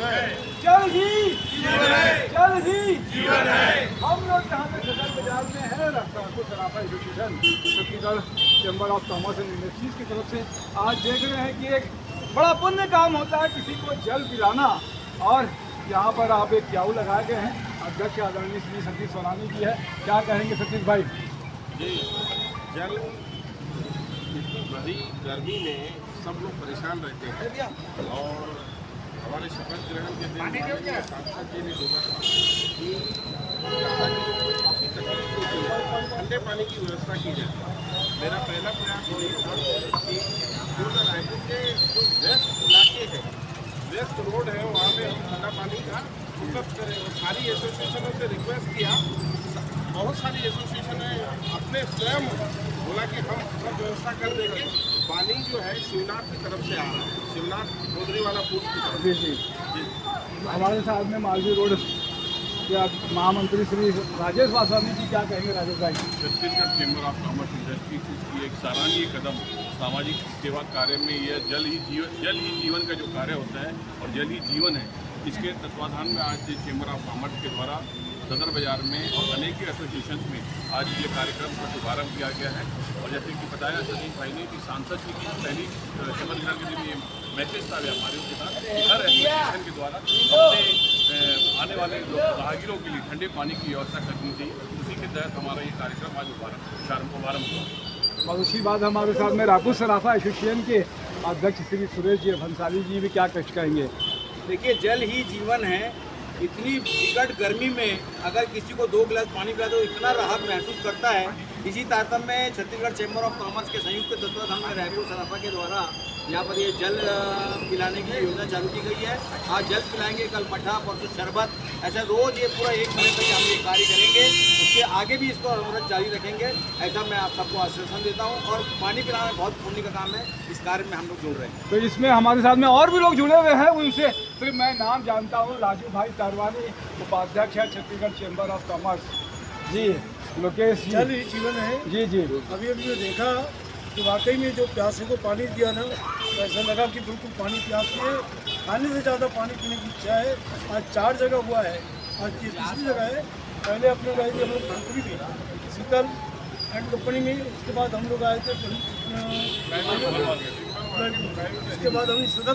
जल ही जीवन है, जल ही जीवन है। हम लोग यहाँ पे सदर बाजार में है Raju Sarafa association Chhattisgarh chamber of commerce and industries की तरफ से आज देख रहे हैं कि एक बड़ा पुण्य काम होता है किसी को जल पिलाना। और यहाँ पर आप एक क्याऊ लगाए गए हैं, अध्यक्ष आदरणीय श्री सतीश सोनानी जी है। क्या कहेंगे सतीश भाई? जी, जल इतनी बड़ी गर्मी में सब लोग परेशान रहते हैं और हमारे शपथ ग्रहण के दिन माननीय सांसद जी ने बोला था कि यहाँ के लोगों को काफ़ी तकलीफ होती है, ठंडे पानी की व्यवस्था की जाए। मेरा पहला प्रयास यही था कि पूर्ण रायपुर के जो वेस्ट इलाके हैं, वेस्ट रोड है, वहाँ पे हम ठंडा पानी का उपलब्ध करें। और सारी एसोसिएशनों से रिक्वेस्ट किया, बहुत सारी एसोसिएशन है अपने स्वयं बोला कि हम सब व्यवस्था कर देंगे। पानी जो है शिवनाथ की तरफ से आ रहा है, शिवनाथ गोदरी वाला पुल की तरफ। जी जी जी। हमारे साथ में मालवी रोड के महामंत्री श्री राजेश वासवानी जी, क्या कहेंगे राजेश भाई? Chhattisgarh chamber of commerce industries की एक सराहनीय कदम सामाजिक सेवा कार्य में यह जल ही जीवन का जो कार्य होता है और जल ही जीवन है, इसके तत्वाधान में आज चैम्बर ऑफ कॉमर्स के द्वारा सदर बाजार में और अनेक एसोसिएशन में आज ये कार्यक्रम का शुभारंभ किया गया है। और जैसे कि बताया सतीश भाई ने कि सांसद जी की पहली शपथ ग्रहण के दिन ये मैसेज था व्यापारियों के साथ, हर एसोसिएशन के द्वारा अपने आने वाले राहगीरों के लिए ठंडे पानी की व्यवस्था करनी चाहिए। उसी के तहत हमारा ये कार्यक्रम आज शुभारंभ हुआ। और उसी बाद हमारे साथ में राजू सराफा एसोसिएशन के अध्यक्ष श्री सुरेश जी भंसाली जी भी क्या कुछ कहेंगे? देखिए, जल ही जीवन है। इतनी विकट गर्मी में अगर किसी को 2 गिलास पानी पिला तो इतना राहत महसूस करता है। इसी तारतम्य में छत्तीसगढ़ चैम्बर ऑफ कॉमर्स के संयुक्त तत्वाधान में रायपुर सराफा के द्वारा यहाँ पर ये जल पिलाने की योजना चालू की गई है। आज जल पिलाएंगे, कल मठा, परसों शरबत, ऐसा रोज़ ये पूरा 1 महीने तक हम ये कार्य करेंगे। उसके आगे भी इसको अनुरोध जारी रखेंगे, ऐसा मैं आप सबको आश्वासन देता हूँ। और पानी पिलाना बहुत पुण्य का काम है, इस कार्य में हम लोग जुड़ रहे हैं। तो इसमें हमारे साथ में और भी लोग जुड़े हुए हैं, उनसे सिर्फ मैं नाम जानता हूँ। राजू भाई तारवानी उपाध्यक्ष है छत्तीसगढ़ चैम्बर ऑफ कॉमर्स जी। लोकेश जल ही जीवन है। जी जी। अभी अभी जो देखा कि वाकई में जो प्यासे को पानी दिया ना, तो ऐसा लगा कि बिल्कुल पानी प्यास है, खाने से ज़्यादा पानी पीने की इच्छा है। आज 4 जगह हुआ है, आज ये तीसरी जगह है। पहले अपने गए थे हम लोग कंपनी में, शीतल एंड कंपनी में, उसके बाद हम लोग आए थे उसके बाद हम सदर